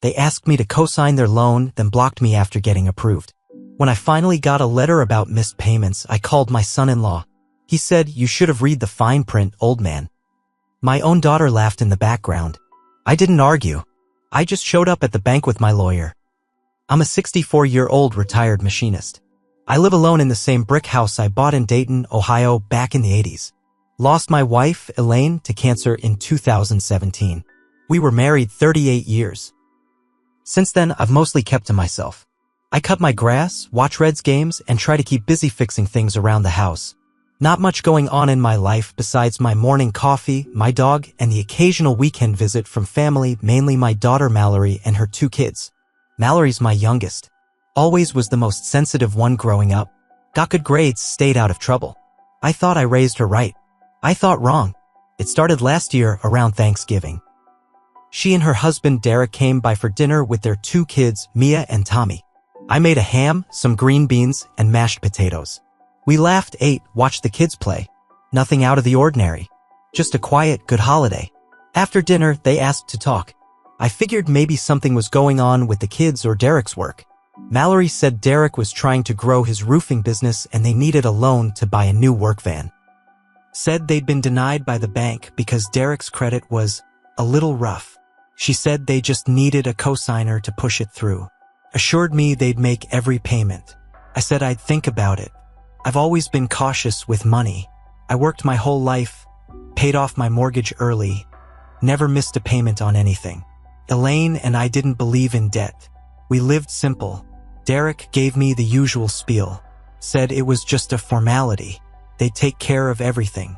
They asked me to co-sign their loan, then blocked me after getting approved. When I finally got a letter about missed payments, I called my son-in-law. He said, "You should have read the fine print, old man." My own daughter laughed in the background. I didn't argue. I just showed up at the bank with my lawyer. I'm a 64-year-old retired machinist. I live alone in the same brick house I bought in Dayton, Ohio back in the 80s. Lost my wife, Elaine, to cancer in 2017. We were married 38 years. Since then, I've mostly kept to myself. I cut my grass, watch Reds games, and try to keep busy fixing things around the house. Not much going on in my life besides my morning coffee, my dog, and the occasional weekend visit from family, mainly my daughter Mallory and her 2 kids. Mallory's my youngest. Always was the most sensitive one growing up. Got good grades, stayed out of trouble. I thought I raised her right. I thought wrong. It started last year around Thanksgiving. She and her husband Derek came by for dinner with their 2 kids, Mia and Tommy. I made a ham, some green beans, and mashed potatoes. We laughed, ate, watched the kids play. Nothing out of the ordinary. Just a quiet, good holiday. After dinner, they asked to talk. I figured maybe something was going on with the kids or Derek's work. Mallory said Derek was trying to grow his roofing business and they needed a loan to buy a new work van. Said they'd been denied by the bank because Derek's credit was a little rough. She said they just needed a cosigner to push it through. Assured me they'd make every payment. I said I'd think about it. I've always been cautious with money. I worked my whole life, paid off my mortgage early, never missed a payment on anything. Elaine and I didn't believe in debt. We lived simple. Derek gave me the usual spiel, said it was just a formality. They'd take care of everything.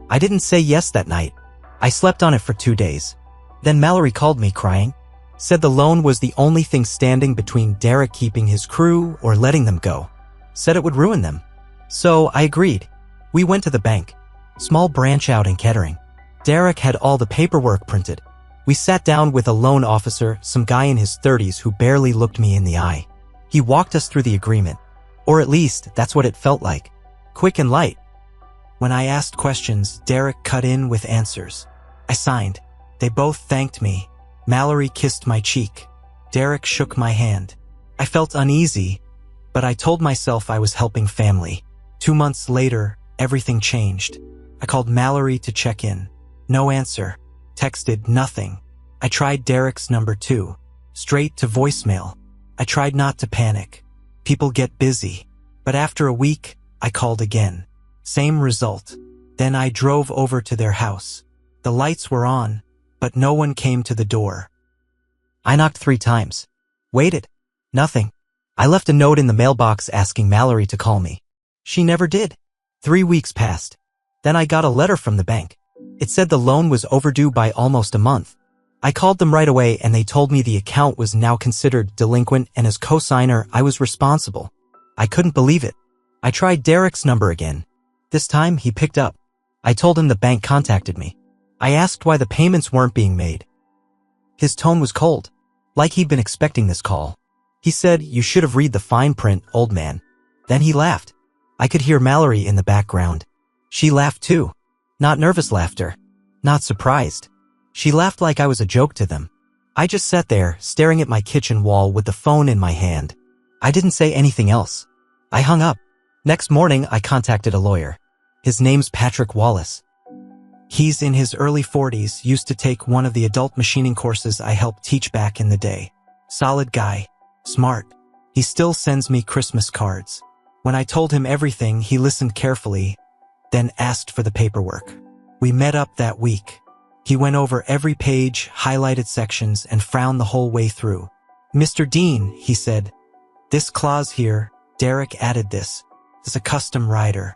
I didn't say yes that night. I slept on it for 2 days. Then Mallory called me crying, said the loan was the only thing standing between Derek keeping his crew or letting them go. Said it would ruin them. So I agreed. We went to the bank. Small branch out in Kettering. Derek had all the paperwork printed. We sat down with a loan officer, some guy in his 30s who barely looked me in the eye. He walked us through the agreement. Or at least, that's what it felt like. Quick and light. When I asked questions, Derek cut in with answers. I signed. They both thanked me. Mallory kissed my cheek. Derek shook my hand. I felt uneasy, but I told myself I was helping family. 2 months later, everything changed. I called Mallory to check in. No answer. Texted nothing. I tried Derek's number too. Straight to voicemail. I tried not to panic. People get busy. But after a week, I called again. Same result. Then I drove over to their house. The lights were on, but no one came to the door. I knocked 3 times. Waited. Nothing. I left a note in the mailbox asking Mallory to call me. She never did. 3 weeks passed. Then I got a letter from the bank. It said the loan was overdue by almost a month. I called them right away and they told me the account was now considered delinquent and as co-signer I was responsible. I couldn't believe it. I tried Derek's number again. This time he picked up. I told him the bank contacted me. I asked why the payments weren't being made. His tone was cold, like he'd been expecting this call. He said, "You should have read the fine print, old man." Then he laughed. I could hear Mallory in the background. She laughed too. Not nervous laughter. Not surprised. She laughed like I was a joke to them. I just sat there, staring at my kitchen wall with the phone in my hand. I didn't say anything else. I hung up. Next morning, I contacted a lawyer. His name's Patrick Wallace. He's in his early 40s, used to take one of the adult machining courses I helped teach back in the day. Solid guy. Smart. He still sends me Christmas cards. When I told him everything, he listened carefully, then asked for the paperwork. We met up that week. He went over every page, highlighted sections, and frowned the whole way through. "Mr. Dean," he said, "this clause here, Derek added this, is a custom rider.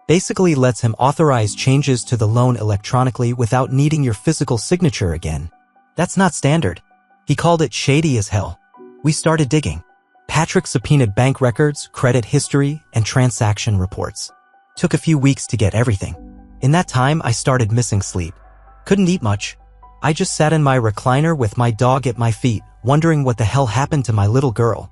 Basically lets him authorize changes to the loan electronically without needing your physical signature again. That's not standard." He called it shady as hell. We started digging. Patrick subpoenaed bank records, credit history, and transaction reports. Took a few weeks to get everything. In that time, I started missing sleep. Couldn't eat much. I just sat in my recliner with my dog at my feet, wondering what the hell happened to my little girl.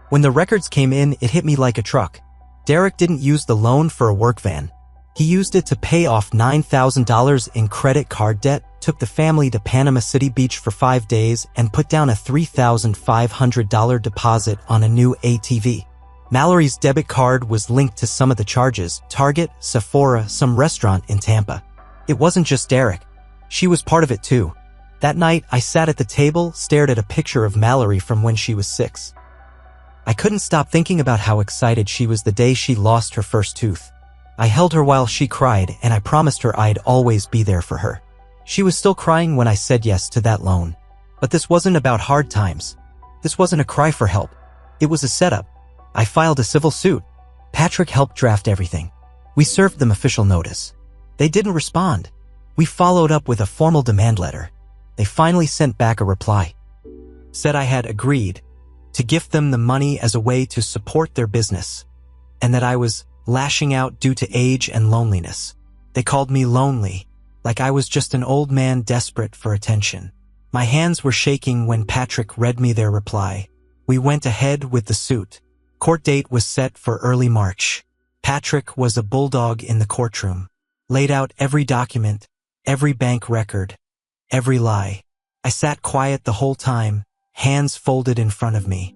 When the records came in, it hit me like a truck. Derek didn't use the loan for a work van. He used it to pay off $9,000 in credit card debt, took the family to Panama City Beach for 5 days, and put down a $3,500 deposit on a new ATV. Mallory's debit card was linked to some of the charges: Target, Sephora, some restaurant in Tampa. It wasn't just Derek. She was part of it too. That night, I sat at the table, stared at a picture of Mallory from when she was 6. I couldn't stop thinking about how excited she was the day she lost her first tooth. I held her while she cried, and I promised her I'd always be there for her. She was still crying when I said yes to that loan. But this wasn't about hard times. This wasn't a cry for help. It was a setup. I filed a civil suit. Patrick helped draft everything. We served them official notice. They didn't respond. We followed up with a formal demand letter. They finally sent back a reply. Said I had agreed to gift them the money as a way to support their business, and that I was lashing out due to age and loneliness. They called me lonely, like I was just an old man desperate for attention. My hands were shaking when Patrick read me their reply. We went ahead with the suit. Court date was set for early March. Patrick was a bulldog in the courtroom. Laid out every document, every bank record, every lie. I sat quiet the whole time, hands folded in front of me.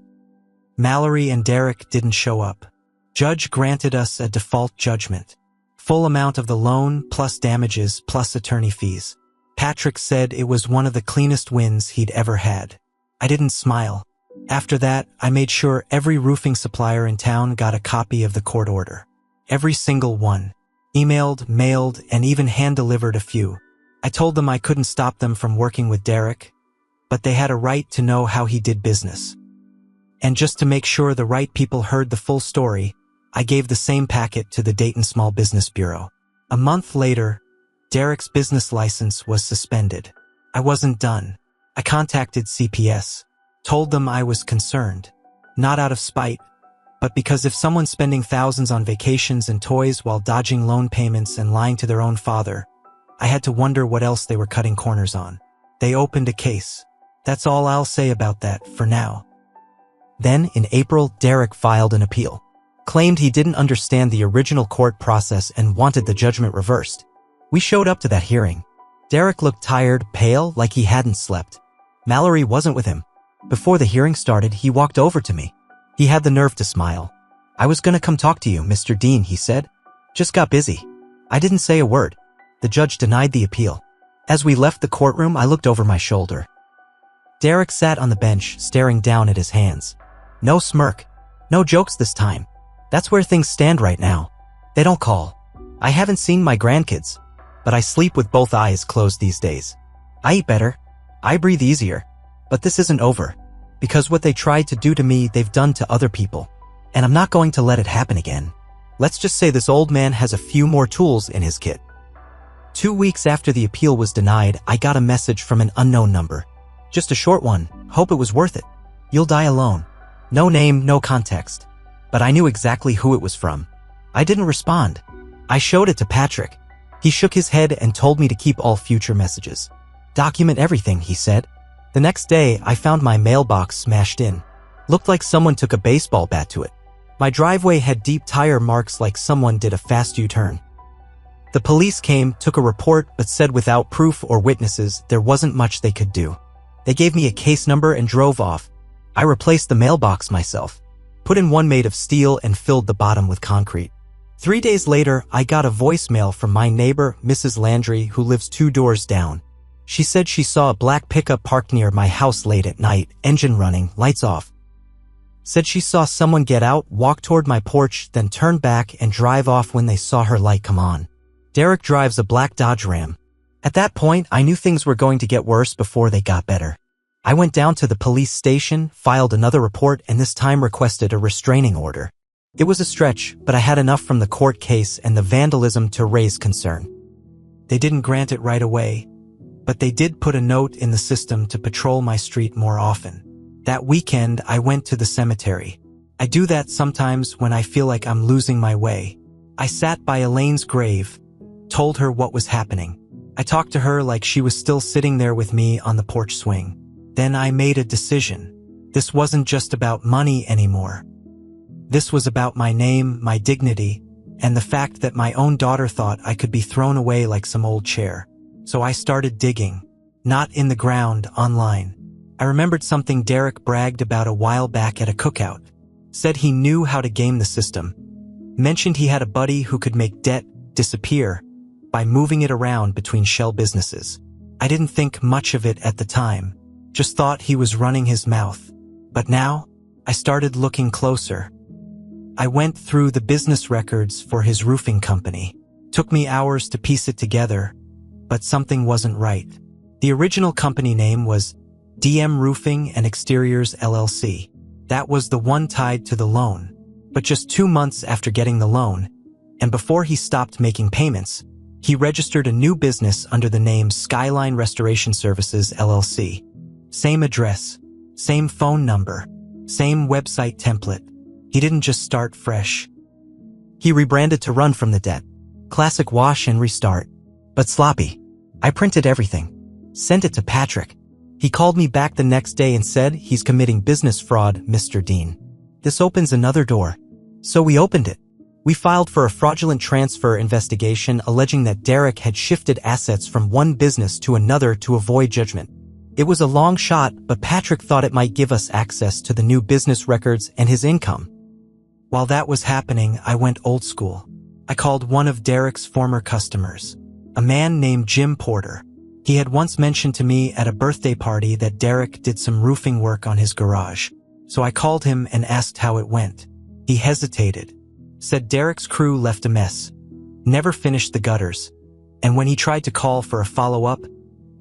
Mallory and Derek didn't show up. Judge granted us a default judgment. Full amount of the loan, plus damages, plus attorney fees. Patrick said it was one of the cleanest wins he'd ever had. I didn't smile. After that, I made sure every roofing supplier in town got a copy of the court order. Every single one. Emailed, mailed, and even hand-delivered a few. I told them I couldn't stop them from working with Derek, but they had a right to know how he did business. And just to make sure the right people heard the full story, I gave the same packet to the Dayton Small Business Bureau. A month later, Derek's business license was suspended. I wasn't done. I contacted CPS, told them I was concerned, not out of spite, but because if someone's spending thousands on vacations and toys while dodging loan payments and lying to their own father, I had to wonder what else they were cutting corners on. They opened a case. That's all I'll say about that for now. Then, in April, Derek filed an appeal. Claimed he didn't understand the original court process and wanted the judgment reversed. We showed up to that hearing. Derek looked tired, pale, like he hadn't slept. Mallory wasn't with him. Before the hearing started, he walked over to me. He had the nerve to smile. "I was gonna come talk to you, Mr. Dean," he said. "Just got busy." I didn't say a word. The judge denied the appeal. As we left the courtroom, I looked over my shoulder. Derek sat on the bench, staring down at his hands. No smirk. No jokes this time. That's where things stand right now. They don't call. I haven't seen my grandkids, but I sleep with both eyes closed these days. I eat better. I breathe easier. But this isn't over. Because what they tried to do to me, they've done to other people. And I'm not going to let it happen again. Let's just say this old man has a few more tools in his kit. 2 weeks after the appeal was denied, I got a message from an unknown number. Just a short one. Hope it was worth it. You'll die alone. No name, no context. But I knew exactly who it was from. I didn't respond. I showed it to Patrick. He shook his head and told me to keep all future messages. Document everything, he said. The next day, I found my mailbox smashed in. Looked like someone took a baseball bat to it. My driveway had deep tire marks like someone did a fast U-turn. The police came, took a report, but said without proof or witnesses, there wasn't much they could do. They gave me a case number and drove off. I replaced the mailbox myself. Put in one made of steel and filled the bottom with concrete. 3 days later, I got a voicemail from my neighbor, Mrs. Landry, who lives 2 doors down. She said she saw a black pickup parked near my house late at night, engine running, lights off. Said she saw someone get out, walk toward my porch, then turn back and drive off when they saw her light come on. Derek drives a black Dodge Ram. At that point, I knew things were going to get worse before they got better. I went down to the police station, filed another report, and this time requested a restraining order. It was a stretch, but I had enough from the court case and the vandalism to raise concern. They didn't grant it right away, but they did put a note in the system to patrol my street more often. That weekend, I went to the cemetery. I do that sometimes when I feel like I'm losing my way. I sat by Elaine's grave, told her what was happening. I talked to her like she was still sitting there with me on the porch swing. Then I made a decision. This wasn't just about money anymore. This was about my name, my dignity, and the fact that my own daughter thought I could be thrown away like some old chair. So I started digging. Not in the ground, online. I remembered something Derek bragged about a while back at a cookout. Said he knew how to game the system. Mentioned he had a buddy who could make debt disappear by moving it around between shell businesses. I didn't think much of it at the time. Just thought he was running his mouth. But now, I started looking closer. I went through the business records for his roofing company. Took me hours to piece it together, but something wasn't right. The original company name was DM Roofing and Exteriors LLC. That was the one tied to the loan. But just 2 months after getting the loan, and before he stopped making payments, he registered a new business under the name Skyline Restoration Services LLC. Same address, same phone number, same website template. He didn't just start fresh. He rebranded to run from the debt. Classic wash and restart. But sloppy. I printed everything. Sent it to Patrick. He called me back the next day and said he's committing business fraud, Mr. Dean. This opens another door. So we opened it. We filed for a fraudulent transfer investigation alleging that Derek had shifted assets from one business to another to avoid judgment. It was a long shot, but Patrick thought it might give us access to the new business records and his income. While that was happening, I went old school. I called one of Derek's former customers, a man named Jim Porter. He had once mentioned to me at a birthday party that Derek did some roofing work on his garage. So I called him and asked how it went. He hesitated. Said Derek's crew left a mess. Never finished the gutters. And when he tried to call for a follow-up,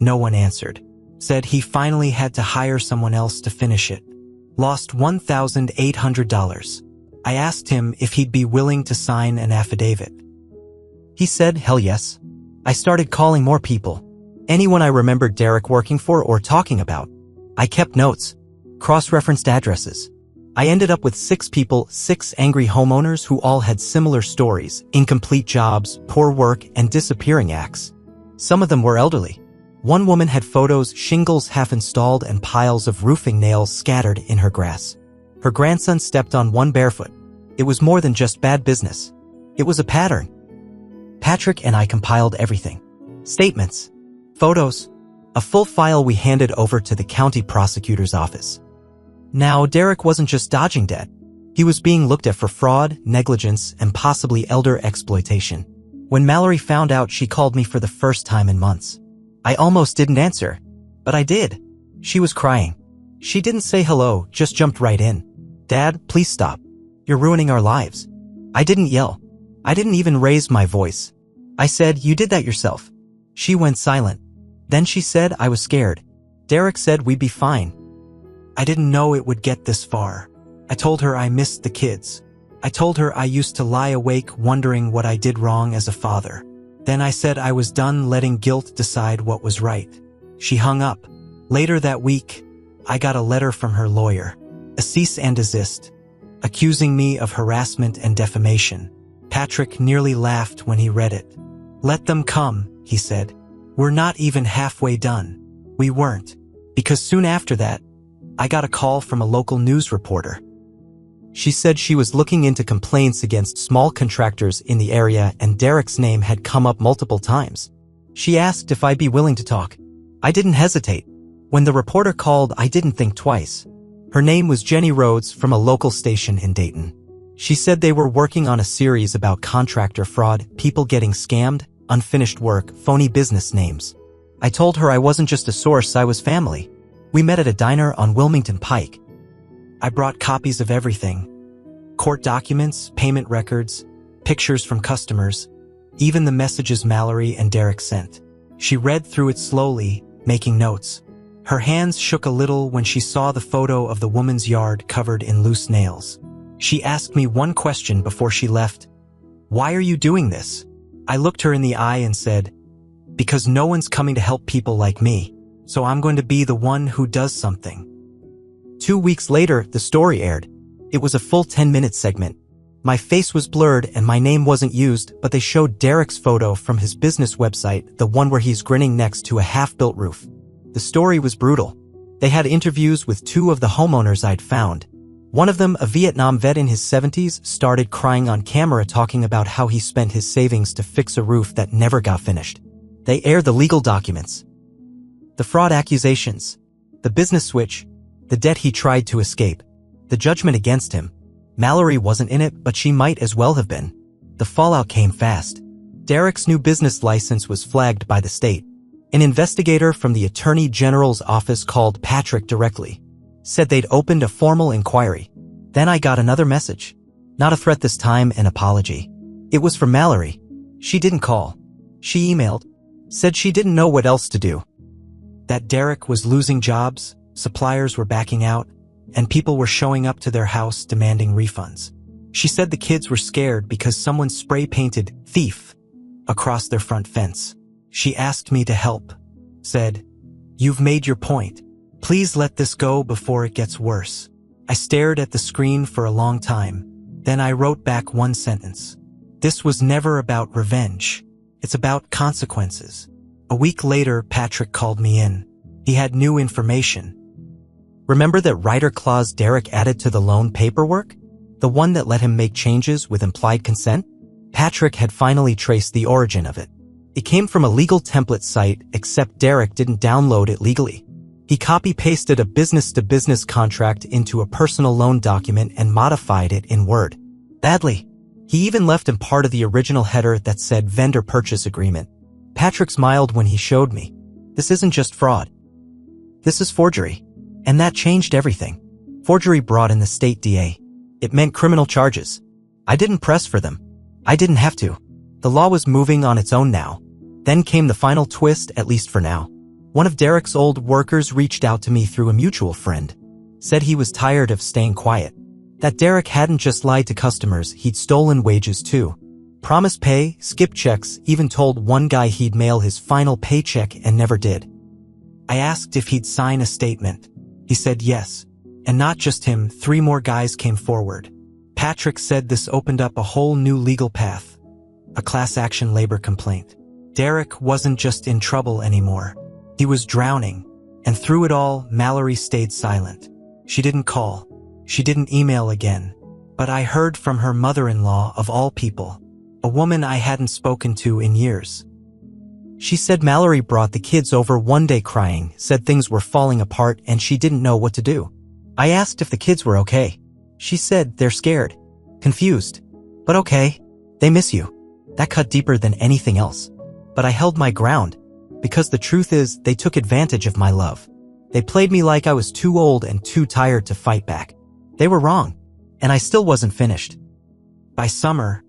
no one answered. Said he finally had to hire someone else to finish it. Lost $1,800. I asked him if he'd be willing to sign an affidavit. He said, hell yes. I started calling more people. Anyone I remembered Derek working for or talking about. I kept notes. Cross-referenced addresses. I ended up with 6 people, 6 angry homeowners who all had similar stories, incomplete jobs, poor work, and disappearing acts. Some of them were elderly. One woman had photos, shingles half installed, and piles of roofing nails scattered in her grass. Her grandson stepped on one barefoot. It was more than just bad business. It was a pattern. Patrick and I compiled everything. Statements, photos, a full file we handed over to the county prosecutor's office. Now, Derek wasn't just dodging debt. He was being looked at for fraud, negligence, and possibly elder exploitation. When Mallory found out, she called me for the first time in months. I almost didn't answer, but I did. She was crying. She didn't say hello, just jumped right in. Dad, please stop. You're ruining our lives. I didn't yell. I didn't even raise my voice. I said, you did that yourself. She went silent. Then she said I was scared. Derek said we'd be fine. I didn't know it would get this far. I told her I missed the kids. I told her I used to lie awake wondering what I did wrong as a father. Then I said I was done letting guilt decide what was right. She hung up. Later that week, I got a letter from her lawyer, a cease and desist, accusing me of harassment and defamation. Patrick nearly laughed when he read it. Let them come, he said. We're not even halfway done. We weren't, because soon after that, I got a call from a local news reporter. She said she was looking into complaints against small contractors in the area and Derek's name had come up multiple times. She asked if I'd be willing to talk. I didn't hesitate. When the reporter called, I didn't think twice. Her name was Jenny Rhodes from a local station in Dayton. She said they were working on a series about contractor fraud, people getting scammed, unfinished work, phony business names. I told her I wasn't just a source, I was family. We met at a diner on Wilmington Pike. I brought copies of everything. Court documents, payment records, pictures from customers, even the messages Mallory and Derek sent. She read through it slowly, making notes. Her hands shook a little when she saw the photo of the woman's yard covered in loose nails. She asked me one question before she left. Why are you doing this? I looked her in the eye and said, because no one's coming to help people like me, so I'm going to be the one who does something. 2 weeks later, the story aired. It was a full 10-minute segment. My face was blurred and my name wasn't used, but they showed Derek's photo from his business website, the one where he's grinning next to a half-built roof. The story was brutal. They had interviews with 2 of the homeowners I'd found. One of them, a Vietnam vet in his 70s, started crying on camera talking about how he spent his savings to fix a roof that never got finished. They aired the legal documents, the fraud accusations, the business switch, the debt he tried to escape, the judgment against him. Mallory wasn't in it, but she might as well have been. The fallout came fast. Derek's new business license was flagged by the state. An investigator from the Attorney General's office called Patrick directly. Said they'd opened a formal inquiry. Then I got another message. Not a threat this time, an apology. It was from Mallory. She didn't call. She emailed. Said she didn't know what else to do. That Derek was losing jobs, suppliers were backing out, and people were showing up to their house demanding refunds. She said the kids were scared because someone spray-painted "thief" across their front fence. She asked me to help. Said, "You've made your point. Please let this go before it gets worse." I stared at the screen for a long time. Then I wrote back one sentence. This was never about revenge. It's about consequences. A week later, Patrick called me in. He had new information. Remember that writer clause Derek added to the loan paperwork? The one that let him make changes with implied consent? Patrick had finally traced the origin of it. It came from a legal template site, except Derek didn't download it legally. He copy-pasted a business-to-business contract into a personal loan document and modified it in Word. Badly. He even left in part of the original header that said vendor purchase agreement. Patrick smiled when he showed me. This isn't just fraud. This is forgery. And that changed everything. Forgery brought in the state DA. It meant criminal charges. I didn't press for them. I didn't have to. The law was moving on its own now. Then came the final twist, at least for now. One of Derek's old workers reached out to me through a mutual friend. Said he was tired of staying quiet. That Derek hadn't just lied to customers, he'd stolen wages too. Promised pay, skipped checks, even told one guy he'd mail his final paycheck and never did. I asked if he'd sign a statement. He said yes. And not just him, 3 more guys came forward. Patrick said this opened up a whole new legal path. A class action labor complaint. Derek wasn't just in trouble anymore. He was drowning. And through it all, Mallory stayed silent. She didn't call. She didn't email again. But I heard from her mother-in-law, of all people. A woman I hadn't spoken to in years. She said Mallory brought the kids over one day crying, said things were falling apart and she didn't know what to do. I asked if the kids were okay. She said they're scared, confused, but okay, they miss you. That cut deeper than anything else. But I held my ground, because the truth is they took advantage of my love. They played me like I was too old and too tired to fight back. They were wrong, and I still wasn't finished. By summer,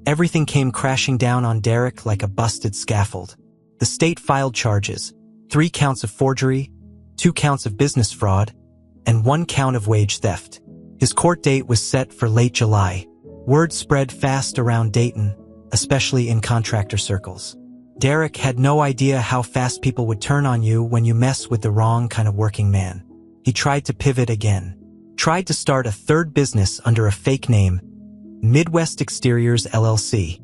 everything came crashing down on Derek like a busted scaffold. The state filed charges, 3 counts of forgery, 2 counts of business fraud, and 1 count of wage theft. His court date was set for late July. Word spread fast around Dayton, especially in contractor circles. Derek had no idea how fast people would turn on you when you mess with the wrong kind of working man. He tried to pivot again. Tried to start a 3rd business under a fake name, Midwest Exteriors LLC.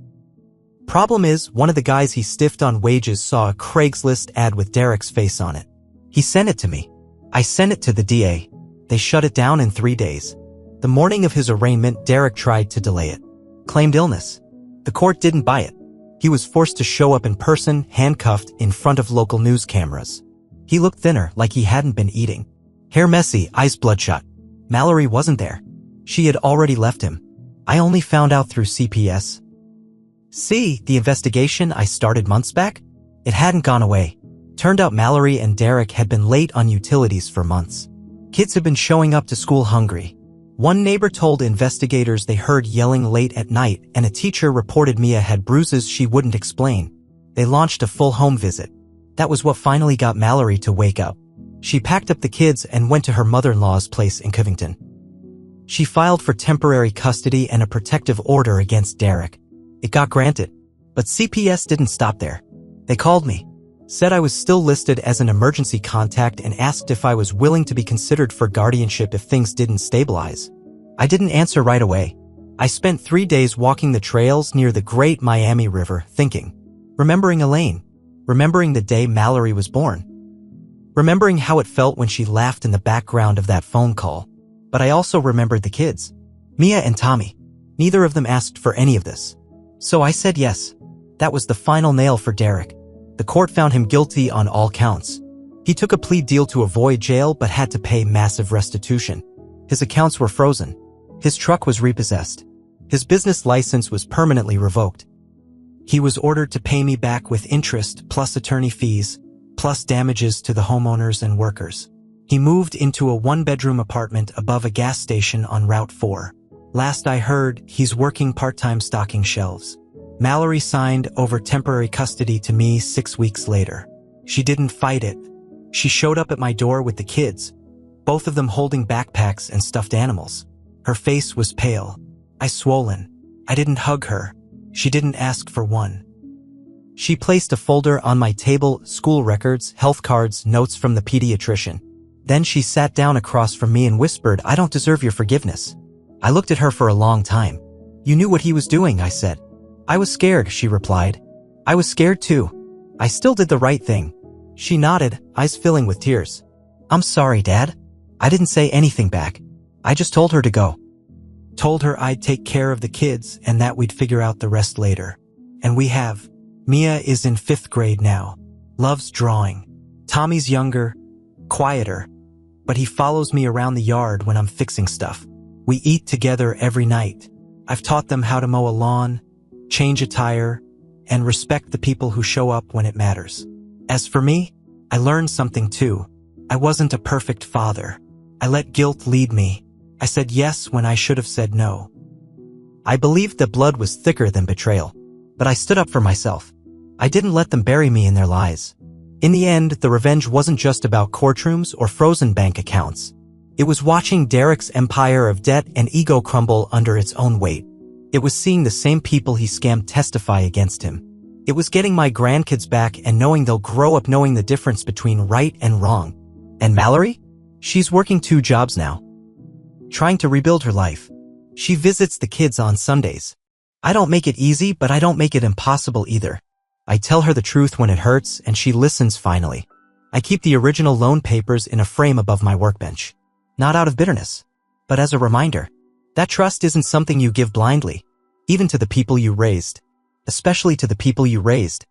Problem is, one of the guys he stiffed on wages saw a Craigslist ad with Derek's face on it. He sent it to me. I sent it to the DA. They shut it down in 3 days. The morning of his arraignment, Derek tried to delay it. Claimed illness. The court didn't buy it. He was forced to show up in person, handcuffed, in front of local news cameras. He looked thinner, like he hadn't been eating. Hair messy, eyes bloodshot. Mallory wasn't there. She had already left him. I only found out through CPS. See, the investigation I started months back? It hadn't gone away. Turned out Mallory and Derek had been late on utilities for months. Kids had been showing up to school hungry. One neighbor told investigators they heard yelling late at night, and a teacher reported Mia had bruises she wouldn't explain. They launched a full home visit. That was what finally got Mallory to wake up. She packed up the kids and went to her mother-in-law's place in Covington. She filed for temporary custody and a protective order against Derek. It got granted. But CPS didn't stop there. They called me. Said I was still listed as an emergency contact and asked if I was willing to be considered for guardianship if things didn't stabilize. I didn't answer right away. I spent 3 days walking the trails near the Great Miami River, thinking. Remembering Elaine. Remembering the day Mallory was born. Remembering how it felt when she laughed in the background of that phone call. But I also remembered the kids. Mia and Tommy. Neither of them asked for any of this. So I said yes. That was the final nail for Derek. The court found him guilty on all counts. He took a plea deal to avoid jail but had to pay massive restitution. His accounts were frozen. His truck was repossessed. His business license was permanently revoked. He was ordered to pay me back with interest plus attorney fees, plus damages to the homeowners and workers. He moved into a one-bedroom apartment above a gas station on Route 4. Last I heard, he's working part-time stocking shelves. Mallory signed over temporary custody to me 6 weeks later. She didn't fight it. She showed up at my door with the kids, both of them holding backpacks and stuffed animals. Her face was pale. Swollen. I didn't hug her. She didn't ask for one. She placed a folder on my table, school records, health cards, notes from the pediatrician. Then she sat down across from me and whispered, "I don't deserve your forgiveness." I looked at her for a long time. "You knew what he was doing," I said. "I was scared," she replied. "I was scared too. I still did the right thing." She nodded, eyes filling with tears. "I'm sorry, Dad." I didn't say anything back. I just told her to go. Told her I'd take care of the kids and that we'd figure out the rest later. And we have. Mia is in 5th grade now. Loves drawing. Tommy's younger, quieter, but he follows me around the yard when I'm fixing stuff. We eat together every night. I've taught them how to mow a lawn, change a tire, and respect the people who show up when it matters. As for me, I learned something too. I wasn't a perfect father. I let guilt lead me. I said yes when I should have said no. I believed that blood was thicker than betrayal, but I stood up for myself. I didn't let them bury me in their lies. In the end, the revenge wasn't just about courtrooms or frozen bank accounts. It was watching Derek's empire of debt and ego crumble under its own weight. It was seeing the same people he scammed testify against him. It was getting my grandkids back and knowing they'll grow up knowing the difference between right and wrong. And Mallory? She's working 2 jobs now, trying to rebuild her life. She visits the kids on Sundays. I don't make it easy, but I don't make it impossible either. I tell her the truth when it hurts, and she listens finally. I keep the original loan papers in a frame above my workbench. Not out of bitterness, but as a reminder. That trust isn't something you give blindly, even to the people you raised. Especially to the people you raised.